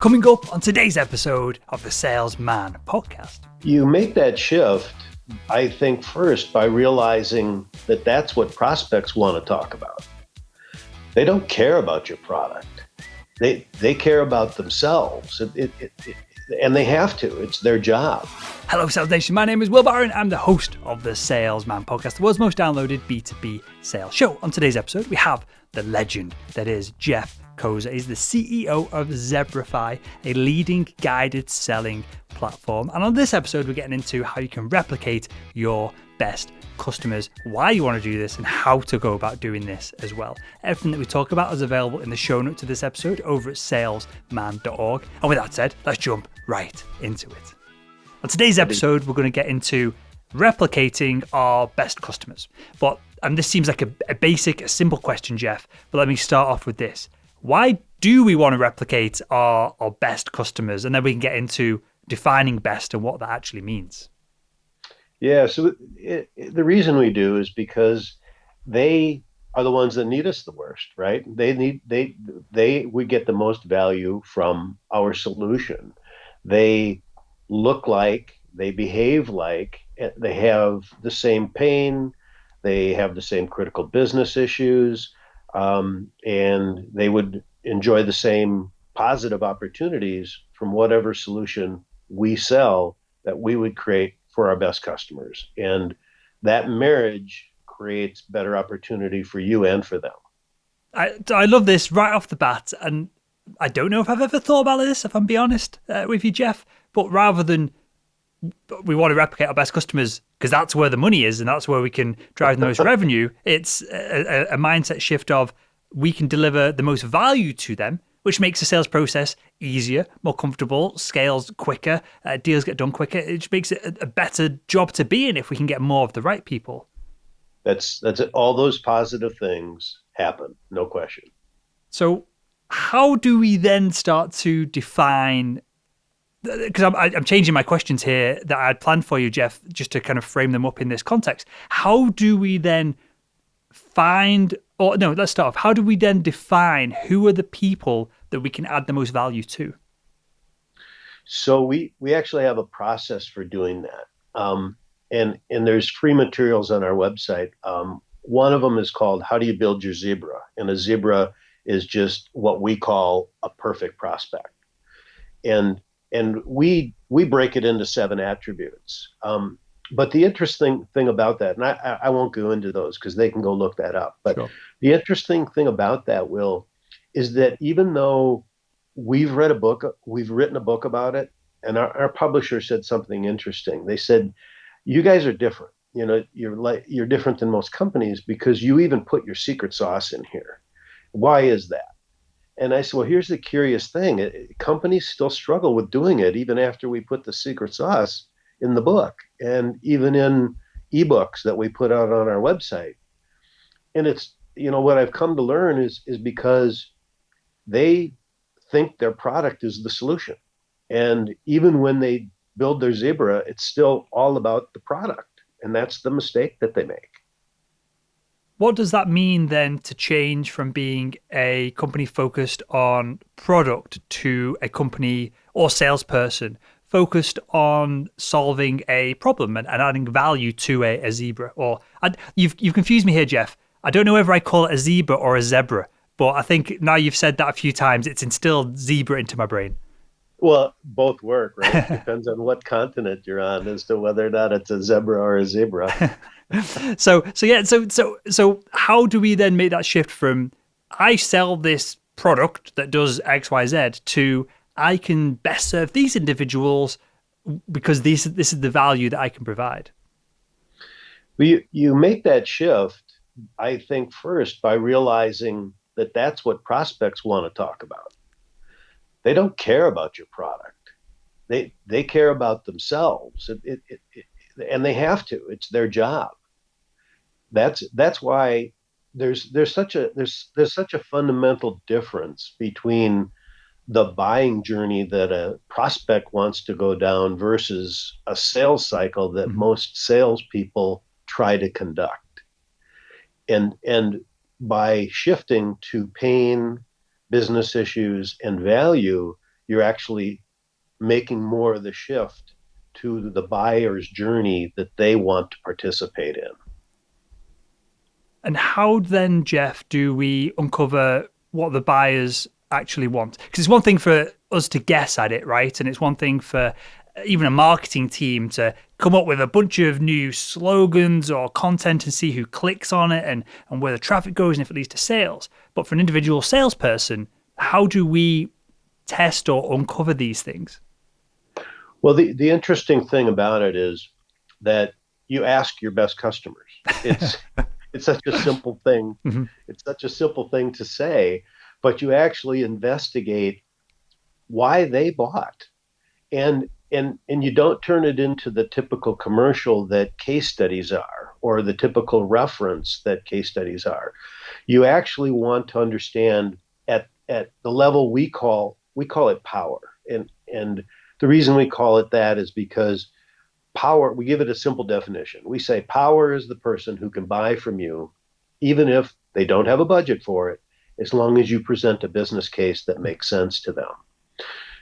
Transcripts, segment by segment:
Coming up on today's episode of the Salesman Podcast. You make that shift, I think, first by realizing that that's what prospects want to talk about. They don't care about your product. They care about themselves, and they have to. It's their job. Hello, Sales Nation. My name is Will Barron. I'm the host of the Salesman Podcast, the world's most downloaded B2B sales show. On today's episode, we have the legend that is Jeff Koser. He's the CEO of Zebrafi, a leading guided selling platform. And on this episode, we're getting into how you can replicate your best customers, why you want to do this, and how to go about doing this as well. Everything that we talk about is available in the show notes to this episode over at salesman.org. And with that said, let's jump right into it. On today's episode, we're going to get into replicating our best customers. And this seems like a basic, a simple question, Jeff, but let me start off with this. Why do we want to replicate our best customers? And then we can get into defining best and what that actually means. Yeah, so the reason we do is because they are the ones that need us the worst, right? We get the most value from our solution. They look like, they behave like, they have the same pain, they have the same critical business issues, and they would enjoy the same positive opportunities from whatever solution we sell that we would create for our best customers. And that marriage creates better opportunity for you and for them. I love this right off the bat. And I don't know if I've ever thought about this, if I'm being honest with you, Jeff, but rather than we want to replicate our best customers because that's where the money is and that's where we can drive the most revenue, it's a mindset shift of we can deliver the most value to them, which makes the sales process easier, more comfortable, scales quicker, deals get done quicker. It makes it a better job to be in if we can get more of the right people. That's it. All those positive things happen, no question. So how do we then start to define, because I'm changing my questions here that I had planned for you, Jeff, just to kind of frame them up in this context. How do we then let's start off. How do we then define who are the people that we can add the most value to? So we actually have a process for doing that. And there's free materials on our website. One of them is called How Do You Build Your Zebra? And a zebra is just what we call a perfect prospect. And we break it into 7 attributes. But the interesting thing about that, and I won't go into those because they can go look that up. But sure. The interesting thing about that, Will, is that even though we've written a book about it, and our publisher said something interesting. They said, "You guys are different. You know, you're different than most companies because you even put your secret sauce in here. Why is that?" And I said, well, here's the curious thing. Companies still struggle with doing it even after we put the secret sauce in the book and even in ebooks that we put out on our website. And it's, what I've come to learn is because they think their product is the solution. And even when they build their zebra, it's still all about the product. And that's the mistake that they make. What does that mean then to change from being a company focused on product to a company or salesperson focused on solving a problem and adding value to a zebra? You've confused me here, Jeff. I don't know whether I call it a zebra or a zebra, but I think now you've said that a few times, it's instilled zebra into my brain. Well, both work, right? It depends on what continent you're on as to whether or not it's a zebra or a zebra. So how do we then make that shift from I sell this product that does X, Y, Z to I can best serve these individuals because this is the value that I can provide? Well, you make that shift, I think, first by realizing that that's what prospects want to talk about. They don't care about your product. They care about themselves, and they have to. It's their job. That's why there's such a fundamental difference between the buying journey that a prospect wants to go down versus a sales cycle that most salespeople try to conduct. And by shifting to pain, business issues, and value, you're actually making more of the shift to the buyer's journey that they want to participate in. And how then, Jeff, do we uncover what the buyers actually want? Because it's one thing for us to guess at it, right? And it's one thing for even a marketing team to come up with a bunch of new slogans or content and see who clicks on it and where the traffic goes and if it leads to sales. But for an individual salesperson, how do we test or uncover these things? Well, the interesting thing about it is that you ask your best customers. It's such a simple thing. Mm-hmm. It's such a simple thing to say, but you actually investigate why they bought. And you don't turn it into the typical commercial that case studies are, or the typical reference that case studies are. You actually want to understand at the level we call it power. And the reason we call it that is because power, we give it a simple definition. We say power is the person who can buy from you, even if they don't have a budget for it, as long as you present a business case that makes sense to them.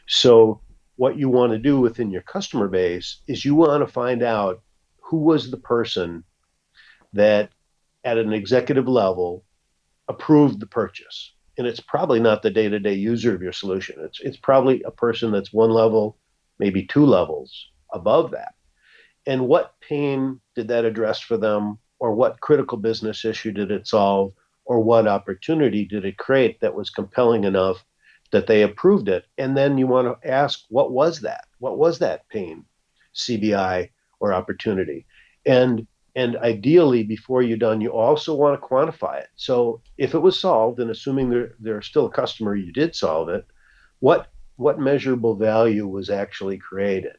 So what you want to do within your customer base is you want to find out who was the person that at an executive level approved the purchase. And it's probably not the day-to-day user of your solution. It's probably a person that's one level, maybe two levels above that. And what pain did that address for them? Or what critical business issue did it solve? Or what opportunity did it create that was compelling enough that they approved it? And then you want to ask, what was that? What was that pain, CBI, or opportunity? And ideally, before you're done, you also want to quantify it. So if it was solved, and assuming they're still a customer, you did solve it, what measurable value was actually created?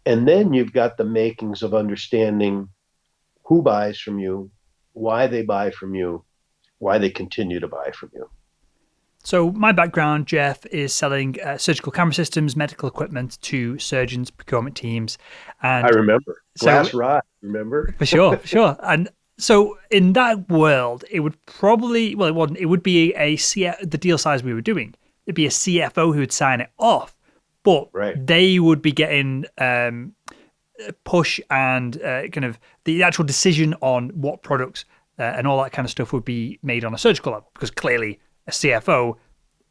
And then you've got the makings of understanding who buys from you, why they buy from you, why they continue to buy from you. So my background, Jeff, is selling surgical camera systems, medical equipment to surgeons, procurement teams. And I remember. Glass rod, remember? For sure. And so in that world, it would probably, well, it would be the deal size we were doing. It'd be a CFO who would sign it off, but they would be getting push and kind of the actual decision on what products and all that kind of stuff would be made on a surgical level, because clearly a CFO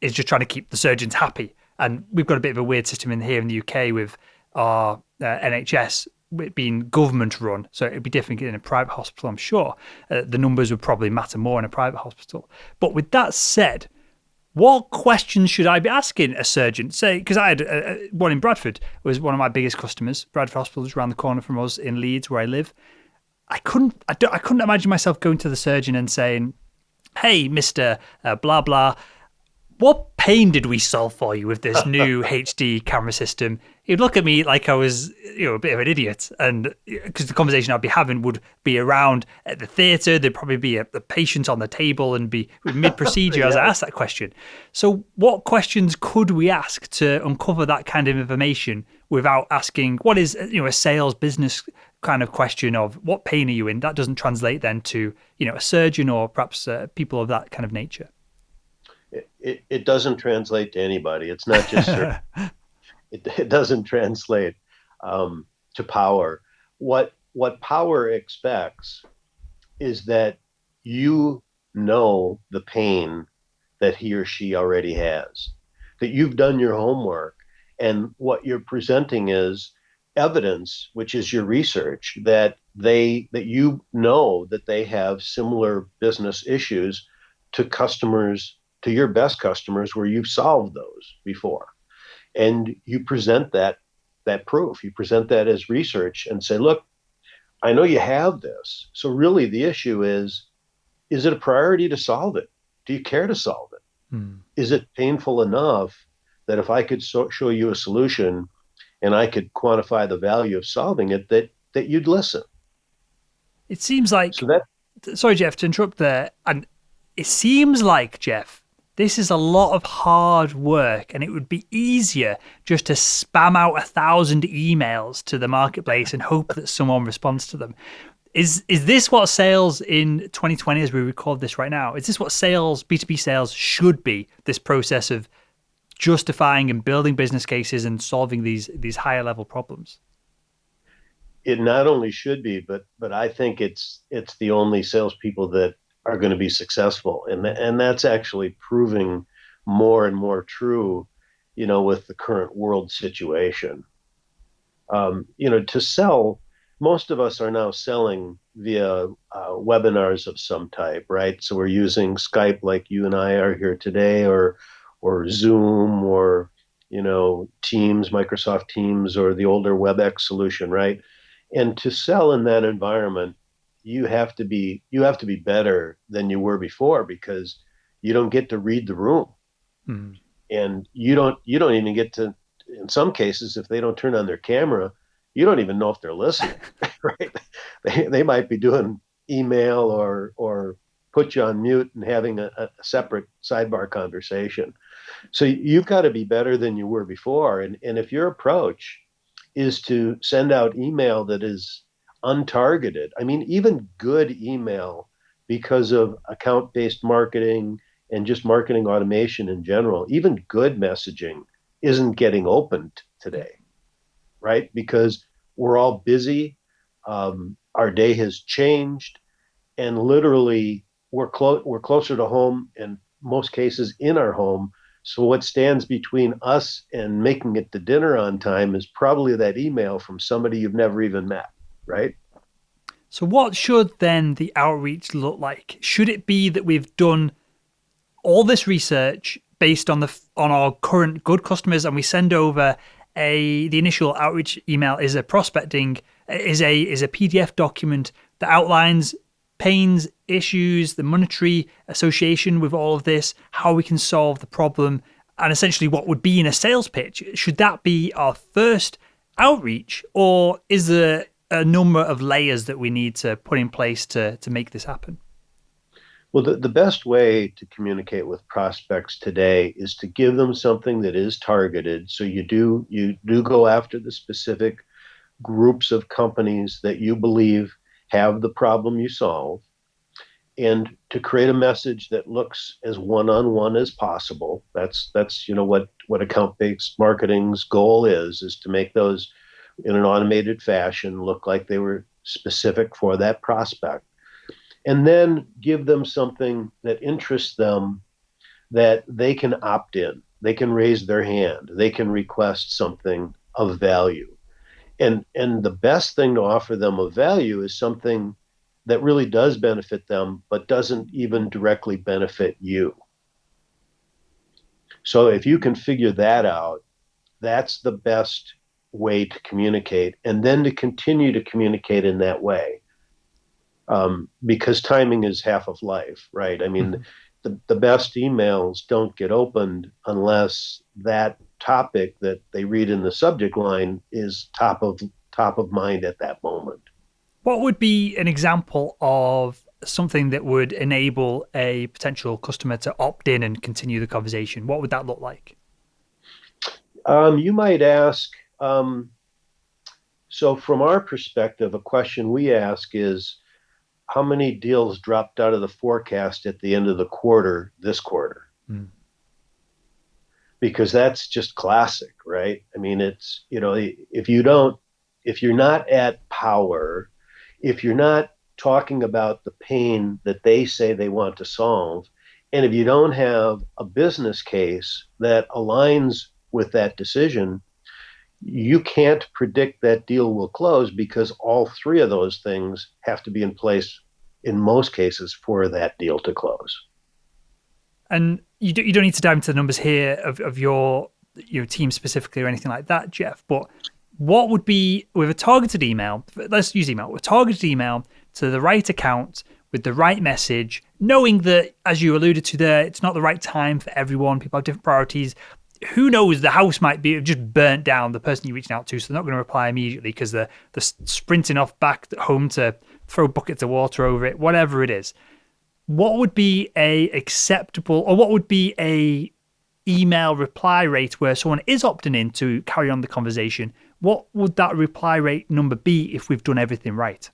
is just trying to keep the surgeons happy. And we've got a bit of a weird system here in the UK with our NHS being government run. So it'd be different in a private hospital, I'm sure. The numbers would probably matter more in a private hospital. But with that said, what questions should I be asking a surgeon? Say, because I had one in Bradford, was one of my biggest customers. Bradford Hospital is around the corner from us in Leeds, where I live. I couldn't imagine myself going to the surgeon and saying, "Hey, Mr. Blah blah, what pain did we solve for you with this new HD camera system?" He'd look at me like I was, a bit of an idiot, and because the conversation I'd be having would be around at the theatre, there'd probably be the patient on the table and be mid-procedure as I asked that question. So, what questions could we ask to uncover that kind of information without asking what is, a sales business kind of question of what pain are you in? That doesn't translate then to, a surgeon or perhaps people of that kind of nature. It doesn't translate to anybody. It's not just surgeon. It doesn't translate to power. What power expects is that you know the pain that he or she already has, that you've done your homework, and what you're presenting is evidence, which is your research, that you know that they have similar business issues to customers, to your best customers, where you've solved those before. And you present that proof, you present that as research and say, look, I know you have this. So really the issue is it a priority to solve it? Do you care to solve it? Is it painful enough that if I could show you a solution and I could quantify the value of solving it, that you'd listen? It seems like, sorry, Jeff, to interrupt there. And it seems like, Jeff, this is a lot of hard work, and it would be easier just to spam out 1,000 emails to the marketplace and hope that someone responds to them. Is this what sales in 2020, as we record this right now, is this what sales, B2B sales should be, this process of justifying and building business cases and solving these higher level problems? It not only should be, but I think it's the only salespeople that are going to be successful, and that's actually proving more and more true, with the current world situation. To sell, most of us are now selling via webinars of some type, right? So we're using Skype like you and I are here today, or Zoom, or Teams, Microsoft Teams, or the older WebEx solution, right? And to sell in that environment, you have to be better than you were before, because you don't get to read the room. Hmm. And you don't even get to, in some cases, if they don't turn on their camera, you don't even know if they're listening. Right? They might be doing email or put you on mute and having a separate sidebar conversation. So you've got to be better than you were before. And if your approach is to send out email that is untargeted, I mean, even good email, because of account-based marketing and just marketing automation in general, even good messaging isn't getting opened today, right? Because we're all busy. Our day has changed, and literally we're closer to home, in most cases in our home. So what stands between us and making it to dinner on time is probably that email from somebody you've never even met, right? So what should then the outreach look like? Should it be that we've done all this research based on our current good customers, and we send over the initial outreach email is a PDF document that outlines pains, issues, the monetary association with all of this, how we can solve the problem, and essentially what would be in a sales pitch? Should that be our first outreach, or is there a number of layers that we need to put in place to make this happen? Well, the best way to communicate with prospects today is to give them something that is targeted. So you do go after the specific groups of companies that you believe have the problem you solve, and to create a message that looks as one-on-one as possible. That's what account-based marketing's goal is to make those in an automated fashion look like they were specific for that prospect. And then give them something that interests them, that they can opt in, they can raise their hand, they can request something of value. And the best thing to offer them of value is something that really does benefit them, but doesn't even directly benefit you. So if you can figure that out, that's the best way to communicate, and then to continue to communicate in that way. Because timing is half of life, right? I mean, the best emails don't get opened unless that topic that they read in the subject line is top of mind at that moment. What would be an example of something that would enable a potential customer to opt in and continue the conversation? What would that look like? You might ask, so from our perspective, a question we ask is, how many deals dropped out of the forecast at the end of the quarter this quarter? Because that's just classic, right? I mean, it's, if you're not at power, if you're not talking about the pain that they say they want to solve, and if you don't have a business case that aligns with that decision, you can't predict that deal will close, because all three of those things have to be in place in most cases for that deal to close. And you don't need to dive into the numbers here of your team specifically or anything like that, Jeff, but what would be, with a targeted email, let's use email, with a targeted email to the right account with the right message, knowing that, as you alluded to there, it's not the right time for everyone, people have different priorities. Who knows, the house might be just burnt down, the person you're reaching out to, so they're not going to reply immediately because they're sprinting off back home to throw buckets of water over it, whatever it is. What would be a acceptable, or what would be a email reply rate where someone is opting in to carry on the conversation? What would that reply rate number be if we've done everything right?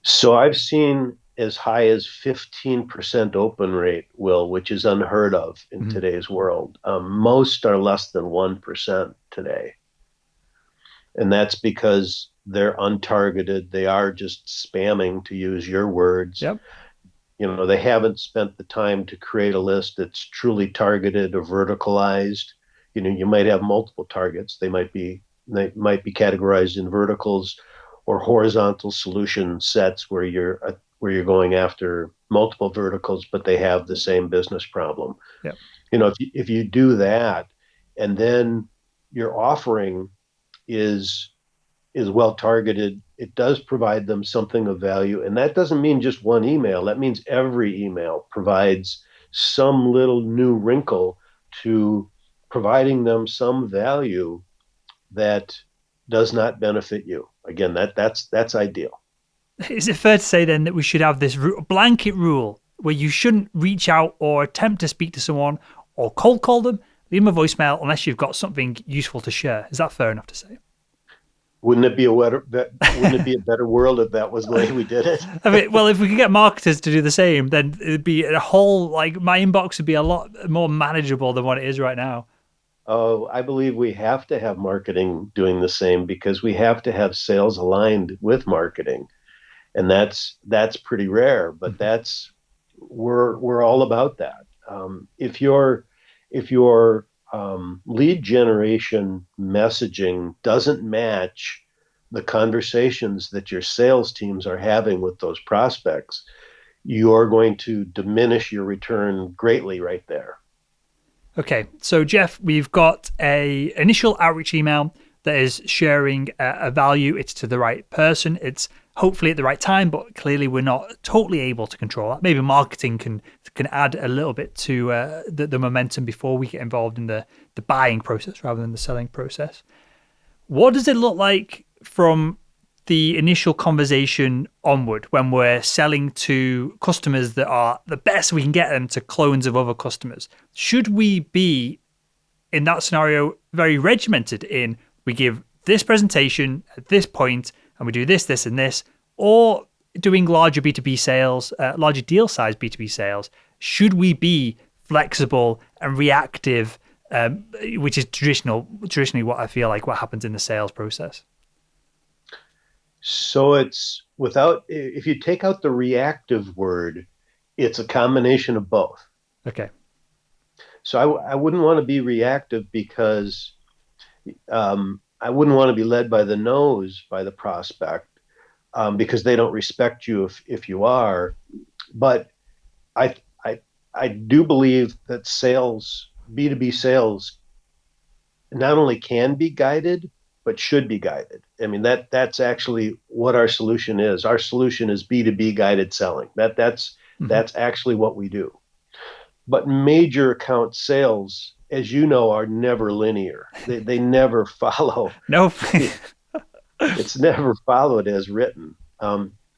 So I've seen as high as 15% open rate, Will, which is unheard of in Mhm. today's world. Most are less than 1% today. And that's because they're untargeted. They are just spamming, to use your words. Yep. They haven't spent the time to create a list that's truly targeted or verticalized. You might have multiple targets. They might be categorized in verticals or horizontal solution sets where you're going after multiple verticals, but they have the same business problem. Yep. If you do that, and then your offering is well targeted, it does provide them something of value. And that doesn't mean just one email. That means every email provides some little new wrinkle to providing them some value that does not benefit you. Again, that's ideal. Is it fair to say then that we should have this blanket rule where you shouldn't reach out or attempt to speak to someone or cold call them, leave them a voicemail unless you've got something useful to share? Is that fair enough to say? Wouldn't it be a better world if that was the way we did it? I mean, well, if we could get marketers to do the same, then it'd be a whole, like, my inbox would be a lot more manageable than what it is right now. Oh, I believe we have to have marketing doing the same because we have to have sales aligned with marketing. And that's pretty rare, but we're all about that. If your lead generation messaging doesn't match the conversations that your sales teams are having with those prospects, you're going to diminish your return greatly right there. Okay, so Jeff, we've got a initial outreach email that is sharing a value. It's to the right person. It's hopefully at the right time, but clearly we're not totally able to control that. Maybe marketing can add a little bit to the momentum before we get involved in the buying process rather than the selling process. What does it look like from the initial conversation onward when we're selling to customers that are the best we can get them to clones of other customers? Should we be, in that scenario, very regimented in we give this presentation at this point and we do this, this, and this, or doing larger B2B sales, larger deal size B2B sales? Should we be flexible and reactive, which is traditionally what I feel like what happens in the sales process? So if you take out the reactive word, it's a combination of both. Okay. So I wouldn't want to be reactive because I wouldn't want to be led by the nose by the prospect because they don't respect you if you are. But I do believe that B2B sales, not only can be guided, but should be guided. I mean, that's actually what our solution is. Our solution is B2B guided selling. That's actually what we do. But major account sales, as you know, are never linear. They never follow. No. It's never followed as written.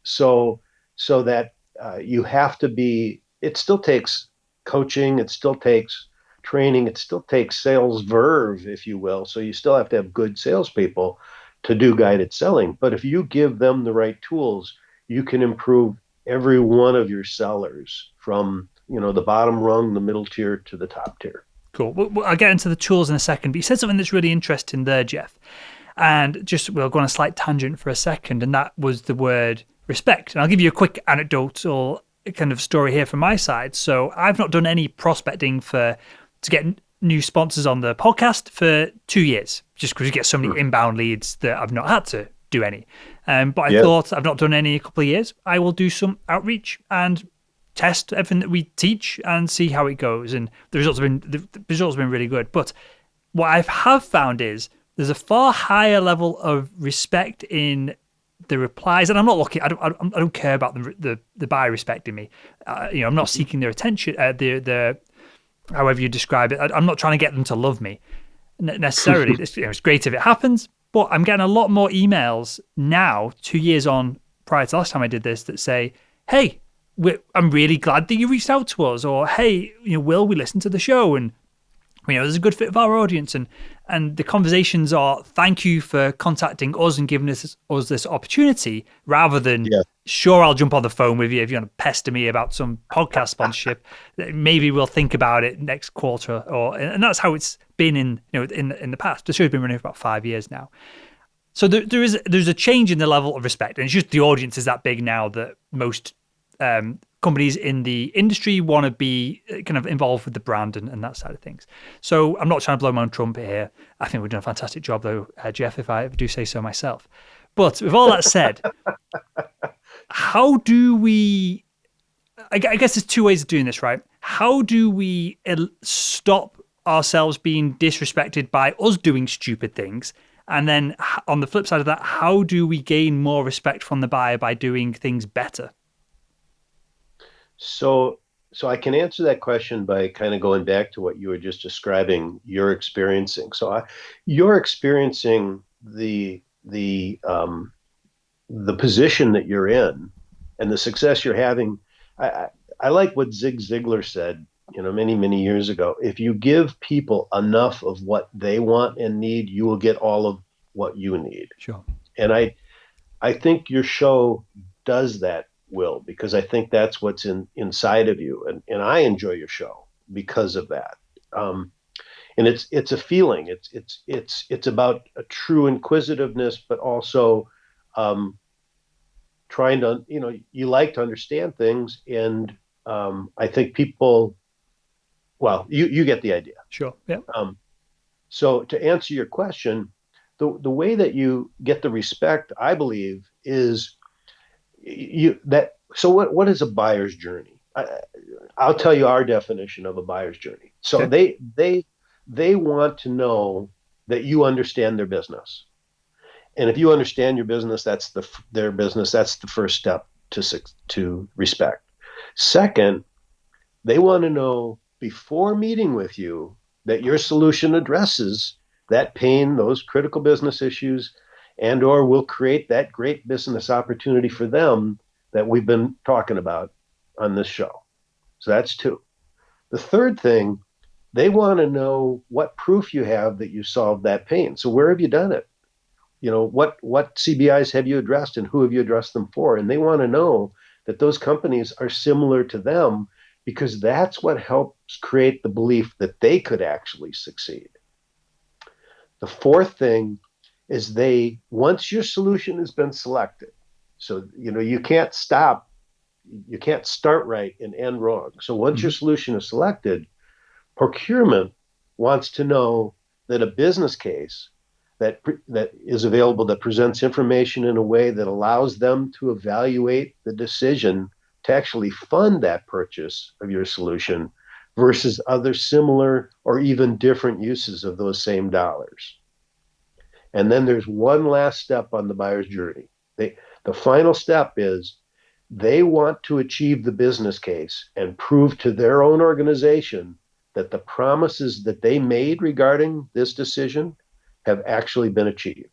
So that you have to be. It still takes coaching. It still takes training. It still takes sales verve, if you will. So you still have to have good salespeople to do guided selling. But if you give them the right tools, you can improve every one of your sellers from the bottom rung, the middle tier, to the top tier. Cool. I'll get into the tools in a second, but you said something that's really interesting there, Jeff. And we'll go on a slight tangent for a second, and that was the word respect. And I'll give you a quick anecdotal kind of story here from my side. So I've not done any prospecting to get new sponsors on the podcast for 2 years, just because we get so many inbound leads that I've not had to do any. But I thought I've not done any a couple of years. I will do some outreach and test everything that we teach and see how it goes. And the results have been really good. But what I have found is there's a far higher level of respect in the replies, and I'm not looking. I don't care about the buyer respecting me. I'm not seeking their attention. The however you describe it, I'm not trying to get them to love me necessarily. It's great if it happens, but I'm getting a lot more emails now, 2 years on prior to last time I did this, that say, "Hey, I'm really glad that you reached out to us," or "Hey, Will, we listened to the show and there's a good fit of our audience, and the conversations are, thank you for contacting us and giving us this opportunity, rather than, sure, I'll jump on the phone with you if you want to pester me about some podcast sponsorship. Maybe we'll think about it next quarter, and that's how it's been in the past. The show's been running for about 5 years now. So there's a change in the level of respect, and it's just the audience is that big now that most companies in the industry want to be kind of involved with the brand and that side of things. So I'm not trying to blow my own trumpet here. I think we've done a fantastic job, though, Jeff, if I do say so myself. But with all that said, how do we? I guess there's two ways of doing this, right? How do we stop ourselves being disrespected by us doing stupid things? And then on the flip side of that, how do we gain more respect from the buyer by doing things better? So I can answer that question by kind of going back to what you were just describing. You're experiencing. You're experiencing the position that you're in, and the success you're having. I like what Zig Ziglar said, many, many years ago. If you give people enough of what they want and need, you will get all of what you need. Sure. And I think your show does that, Will, because I think that's what's inside of you, and I enjoy your show because of that. And it's a feeling. It's about a true inquisitiveness, but also trying to you like to understand things, and I think people. Well, you get the idea. Sure. Yeah. So to answer your question, the way that you get the respect, I believe, is so what is a buyer's journey? I'll tell you our definition of a buyer's journey. So okay. They want to know that you understand their business, and if you understand your business, their business. That's the first step to respect. Second, they want to know before meeting with you that your solution addresses that pain, those critical business issues, and or will create that great business opportunity for them that we've been talking about on this show. So that's two. The third thing, they want to know what proof you have that you solved that pain. So where have you done it? What CBIs have you addressed, and who have you addressed them for? And they want to know that those companies are similar to them, because that's what helps create the belief that they could actually succeed. The fourth thing is once your solution has been selected, so you can't start right and end wrong. So once your solution is selected, procurement wants to know that a business case that is available, that presents information in a way that allows them to evaluate the decision to actually fund that purchase of your solution versus other similar or even different uses of those same dollars. And then there's one last step on the buyer's journey. The final step is they want to achieve the business case and prove to their own organization that the promises that they made regarding this decision have actually been achieved.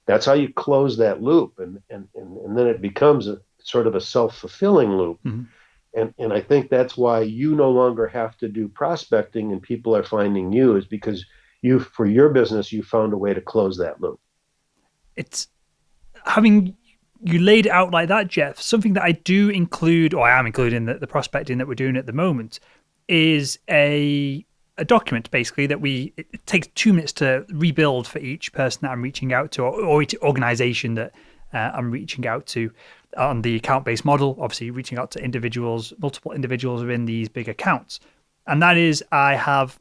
That's how you close that loop, and then it becomes a sort of a self-fulfilling loop. Mm-hmm. And I think that's why you no longer have to do prospecting and people are finding you, is because for your business, you found a way to close that loop. It's having you laid it out like that, Jeff. Something that I do include, or I am including the prospecting that we're doing at the moment, is a document basically that it takes 2 minutes to rebuild for each person that I'm reaching out to, or each organization that I'm reaching out to on the account-based model, obviously reaching out to individuals, multiple individuals within these big accounts. And that is, I have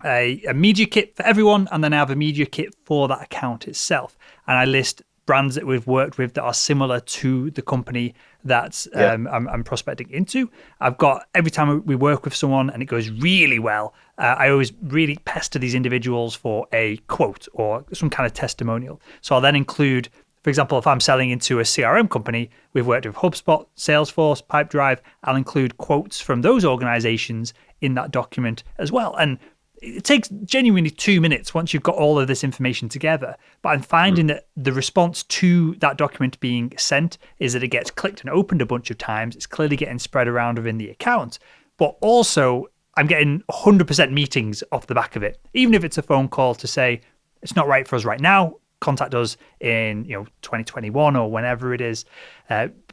a media kit for everyone, and then I have a media kit for that account itself. And I list brands that we've worked with that are similar to the company that I'm prospecting into. I've got, every time we work with someone and it goes really well, I always really pester these individuals for a quote or some kind of testimonial. So I'll then include, for example, if I'm selling into a CRM company, we've worked with HubSpot, Salesforce, Pipedrive, I'll include quotes from those organizations in that document as well. And it takes genuinely 2 minutes once you've got all of this information together. But I'm finding that the response to that document being sent is that it gets clicked and opened a bunch of times. It's clearly getting spread around within the account. But also, I'm getting 100% meetings off the back of it, even if it's a phone call to say it's not right for us right now. Contact us in 2021 or whenever it is.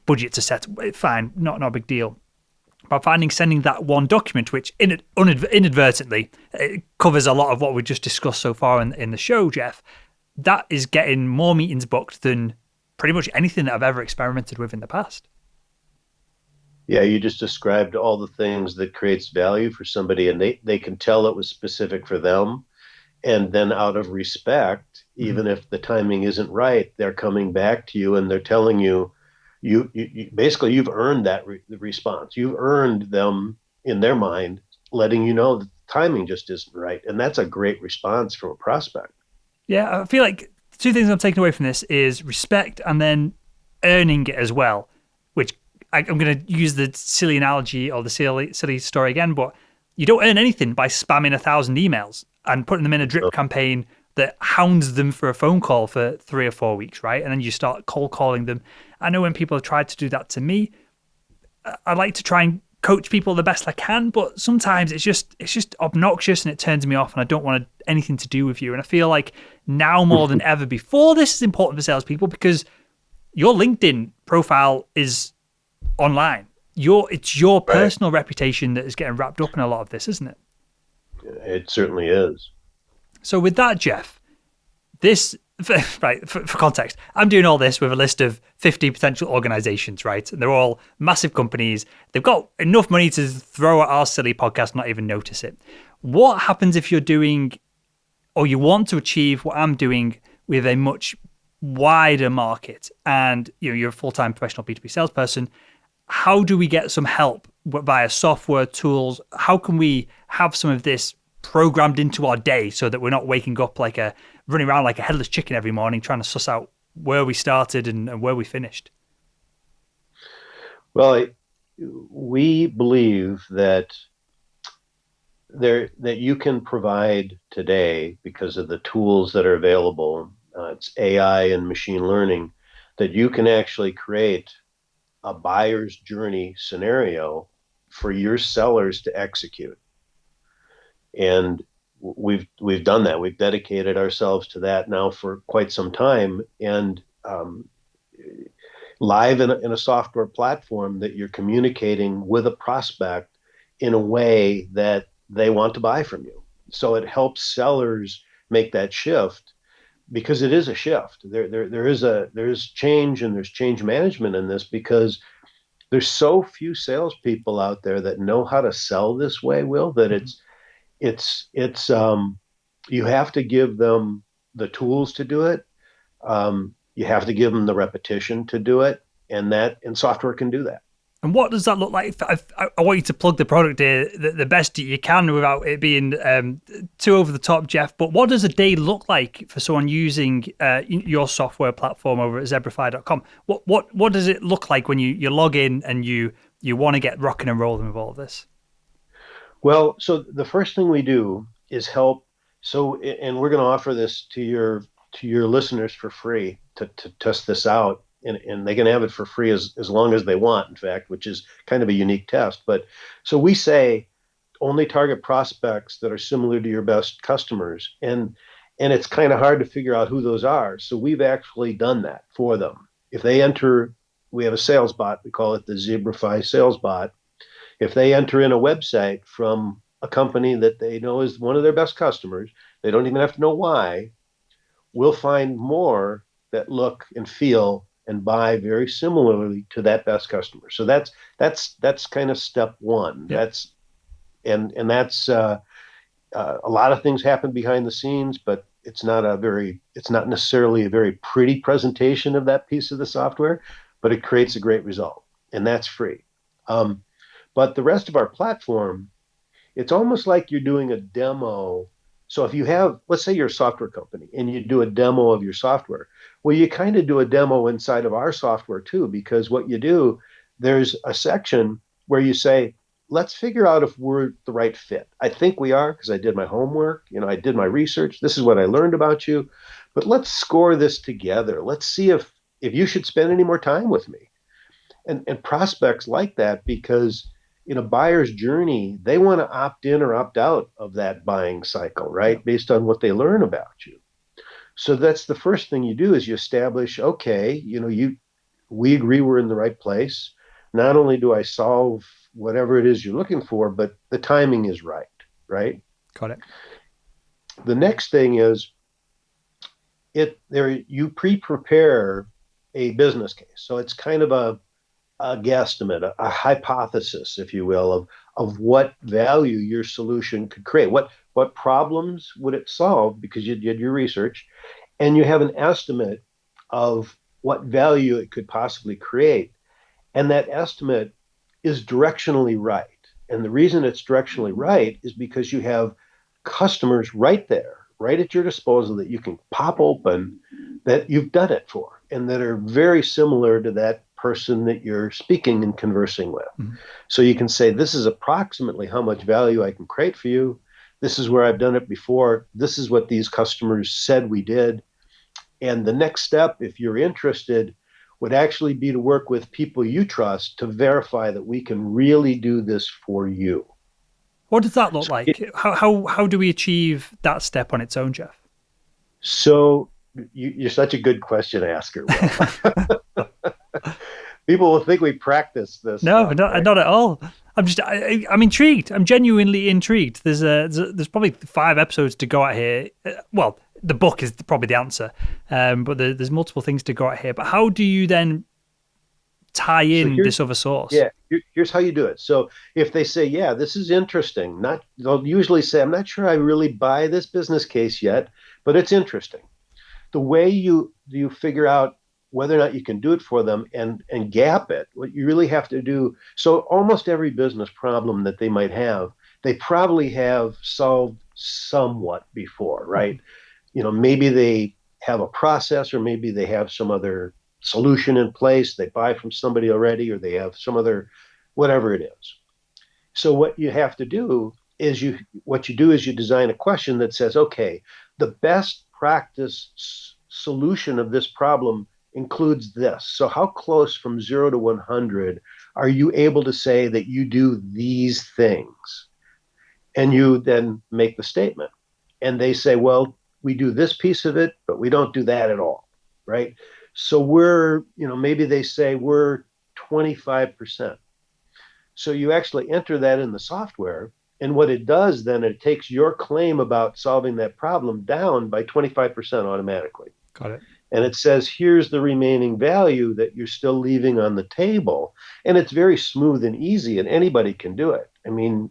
Budgets are set, fine, not a big deal. But finding sending that one document, which inadvertently it covers a lot of what we just discussed so far in the show, Jeff, that is getting more meetings booked than pretty much anything that I've ever experimented with in the past. Yeah, you just described all the things that creates value for somebody, and they can tell it was specific for them. And then out of respect, even if the timing isn't right, they're coming back to you and they're telling you, you basically you've earned that response. You've earned them in their mind, letting you know that the timing just isn't right. And that's a great response from a prospect. Yeah, I feel like two things I'm taking away from this is respect and then earning it as well, which I'm going to use the silly analogy or the silly story again, but you don't earn anything by spamming 1,000 emails and putting them in a drip campaign that hounds them for a phone call for 3 or 4 weeks, right? And then you start cold calling them. I know when people have tried to do that to me, I like to try and coach people the best I can, but sometimes it's just obnoxious and it turns me off and I don't want anything to do with you. And I feel like now more than ever before, this is important for salespeople because your LinkedIn profile is online. It's your personal reputation that is getting wrapped up in a lot of this, isn't it? It certainly is. So with that, Jeff, this, right, for context, I'm doing all this with a list of 50 potential organizations, right? And they're all massive companies. They've got enough money to throw at our silly podcast, not even notice it. What happens if you're doing, or you want to achieve what I'm doing with a much wider market and you're a full-time professional B2B salesperson? How do we get some help via software tools? How can we have some of this programmed into our day so that we're not waking up running around like a headless chicken every morning trying to suss out where we started and where we finished? Well, we believe that you can provide today, because of the tools that are available, it's AI and machine learning, that you can actually create a buyer's journey scenario for your sellers to execute. And we've done that. We've dedicated ourselves to that now for quite some time, and live in a software platform that you're communicating with a prospect in a way that they want to buy from you. So it helps sellers make that shift, because it is a shift. There is change, and there's change management in this, because there's so few salespeople out there that know how to sell this way, Will, that it's you have to give them the tools to do it. You have to give them the repetition to do it, and software can do that. And what does that look like? I want you to plug the product here the best you can without it being too over the top, Jeff. But what does a day look like for someone using your software platform over at Zebrafi.com? What does it look like when you log in and you want to get rocking and rolling with all of this? Well, so the first thing we do is help. So, and we're going to offer this to your listeners for free to test this out. And they can have it for free as long as they want, in fact, which is kind of a unique test. But so we say only target prospects that are similar to your best customers. And it's kind of hard to figure out who those are. So we've actually done that for them. If they enter, we have a sales bot, we call it the Zebrafi sales bot. If they enter in a website from a company that they know is one of their best customers, they don't even have to know why, we'll find more that look and feel and buy very similarly to that best customer. So that's kind of step one. Yep. That's a lot of things happen behind the scenes, but it's not necessarily a very pretty presentation of that piece of the software, but it creates a great result, and that's free. But the rest of our platform, it's almost like you're doing a demo. So if you have, let's say you're a software company and you do a demo of your software, well, you kind of do a demo inside of our software too, because what you do, there's a section where you say, let's figure out if we're the right fit. I think we are, because I did my homework, I did my research. This is what I learned about you, but let's score this together. Let's see if you should spend any more time with me. And prospects like that, because in a buyer's journey, they want to opt in or opt out of that buying cycle, right? Based on what they learn about you. So that's the first thing you do is you establish, okay, we agree we're in the right place. Not only do I solve whatever it is you're looking for, but the timing is right, right? Got it. The next thing is you pre-prepare a business case. So it's kind of a guesstimate, a hypothesis, if you will, of what value your solution could create. What problems would it solve because you did your research, and you have an estimate of what value it could possibly create. And that estimate is directionally right. And the reason it's directionally right is because you have customers right there, right at your disposal that you can pop open that you've done it for and that are very similar to that person that you're speaking and conversing with. Mm-hmm. So you can say, this is approximately how much value I can create for you. This is where I've done it before. This is what these customers said we did. And the next step, if you're interested, would actually be to work with people you trust to verify that we can really do this for you. What does that look like? How do we achieve that step on its own, Jeff? So you're such a good question asker, Will. People will think we practice this. No, not at all. I'm intrigued. I'm genuinely intrigued. There's probably 5 episodes to go at here. Well, the book is probably the answer, but there's multiple things to go at here. But how do you then tie in this other source? Yeah, here's how you do it. So if they say, yeah, this is interesting, they'll usually say, I'm not sure I really buy this business case yet, but it's interesting. The way you figure out whether or not you can do it for them and gap it, what you really have to do. So almost every business problem that they might have, they probably have solved somewhat before, right? Maybe they have a process or maybe they have some other solution in place. They buy from somebody already, or they have some other, whatever it is. So what you have to do is you design a question that says, okay, the best practice solution of this problem includes this. So how close from 0 to 100 are you able to say that you do these things? And you then make the statement. And they say, well, we do this piece of it, but we don't do that at all, right? So maybe they say we're 25%. So you actually enter that in the software. And what it does then, it takes your claim about solving that problem down by 25% automatically. Got it. And it says, here's the remaining value that you're still leaving on the table. And it's very smooth and easy, and anybody can do it. I mean,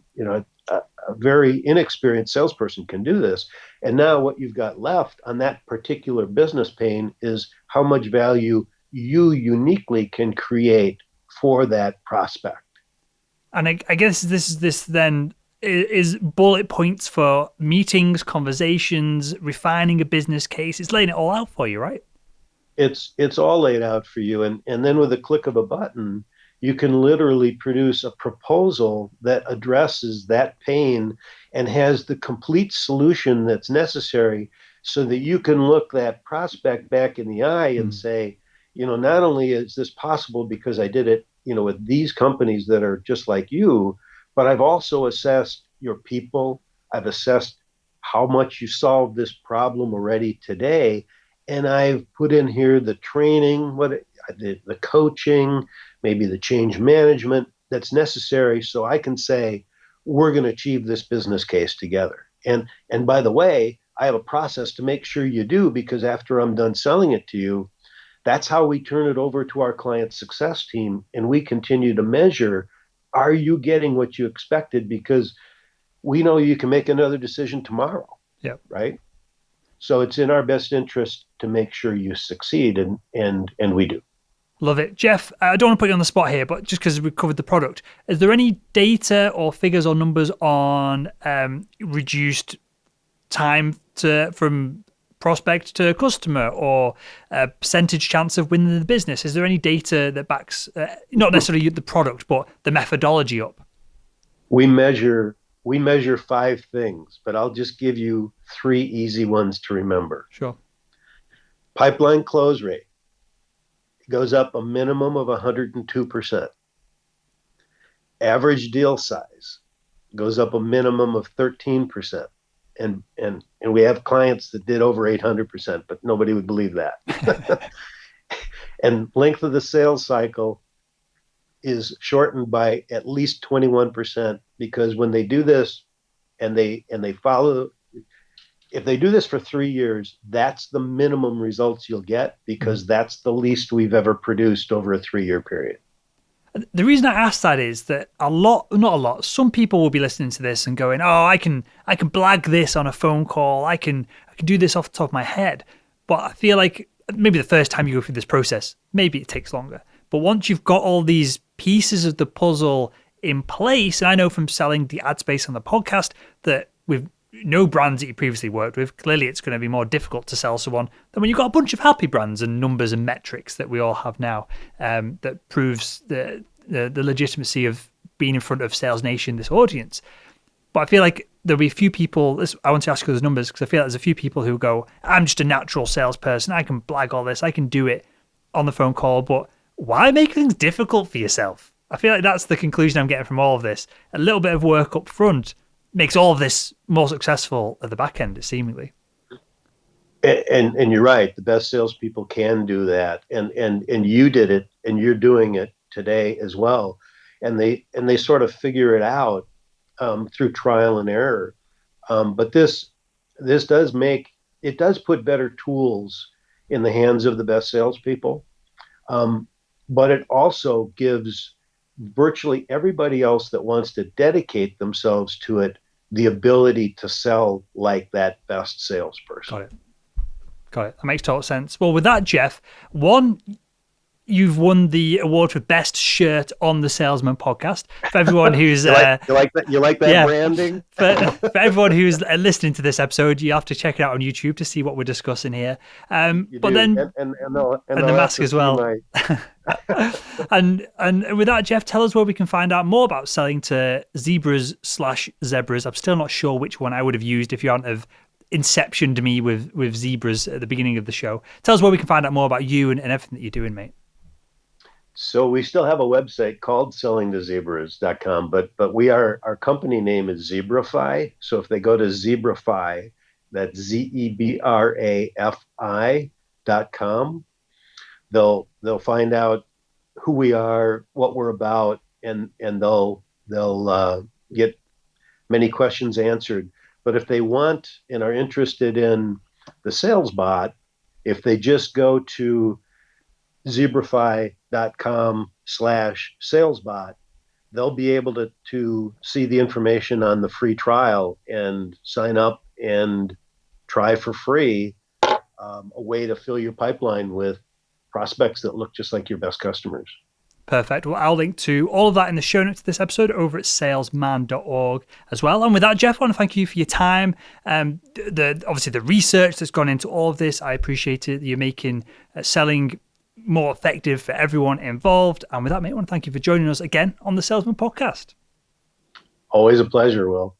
a very inexperienced salesperson can do this. And now what you've got left on that particular business pain is how much value you uniquely can create for that prospect. And I guess this then is bullet points for meetings, conversations, refining a business case. It's laying it all out for you, right? It's all laid out for you. And then with a click of a button, you can literally produce a proposal that addresses that pain and has the complete solution that's necessary so that you can look that prospect back in the eye and say, not only is this possible because I did it, with these companies that are just like you, but I've also assessed your people. I've assessed how much you solved this problem already today. And I've put in here the training, the coaching, maybe the change management that's necessary so I can say, we're going to achieve this business case together. And by the way, I have a process to make sure you do, because after I'm done selling it to you, that's how we turn it over to our client success team. And we continue to measure, are you getting what you expected? Because we know you can make another decision tomorrow. Yeah. Right. So it's in our best interest to make sure you succeed, and we do. Love it. Jeff, I don't want to put you on the spot here, but just because we covered the product, is there any data or figures or numbers on reduced time from prospect to customer, or a percentage chance of winning the business? Is there any data that backs, not necessarily the product, but the methodology up? We measure 5 things, but I'll just give you 3 easy ones to remember. Sure. Pipeline close rate. It goes up a minimum of 102%. Average deal size goes up a minimum of 13%. And we have clients that did over 800%, but nobody would believe that. And length of the sales cycle is shortened by at least 21%, because when they do this and they follow, if they do this for 3 years, that's the minimum results you'll get, because that's the least we've ever produced over a 3-year period. The reason I ask that is that some people will be listening to this and going, "Oh, I can blag this on a phone call. I can do this off the top of my head." But I feel like maybe the first time you go through this process, maybe it takes longer. But once you've got all these pieces of the puzzle in place, and I know from selling the ad space on the podcast that with no brands that you previously worked with, clearly it's going to be more difficult to sell someone than when you've got a bunch of happy brands and numbers and metrics that we all have now, that proves the legitimacy of being in front of Sales Nation, this audience. But I feel like there'll be a few people, I want to ask you those numbers because I feel like there's a few people who go, "I'm just a natural salesperson. I can blag all this. I can do it on the phone call." But why make things difficult for yourself? I feel like that's the conclusion I'm getting from all of this. A little bit of work up front makes all of this more successful at the back end, seemingly. And you're right. The best salespeople can do that, and you did it, and you're doing it today as well. And they sort of figure it out through trial and error. But this does put better tools in the hands of the best salespeople. But it also gives virtually everybody else that wants to dedicate themselves to it the ability to sell like that best salesperson. Got it. That makes total sense. Well, with that, Jeff, you've won the award for best shirt on the Salesman Podcast. For everyone who's you like that branding. For everyone who's listening to this episode, you have to check it out on YouTube to see what we're discussing here. And the mask as well. And with that, Jeff, tell us where we can find out more about selling to zebras/zebras. I'm still not sure which one I would have used if you hadn't have inceptioned me with zebras at the beginning of the show. Tell us where we can find out more about you and everything that you're doing, mate. So we still have a website called sellingtozebras.com, but our company name is Zebrafi. So if they go to Zebrafi, that's ZEBRAFI.com, they'll find out who we are, what we're about, and they'll get many questions answered. But if they want and are interested in the sales bot, if they just go to zebrafi.com/salesbot, they'll be able to see the information on the free trial and sign up and try for free a way to fill your pipeline with prospects that look just like your best customers. Perfect. Well, I'll link to all of that in the show notes of this episode over at salesman.org as well. And with that, Jeff, I want to thank you for your time. Obviously, the research that's gone into all of this, I appreciate it. You're making selling more effective for everyone involved. And with that, mate, I want to thank you for joining us again on the Salesman Podcast. Always a pleasure, Will.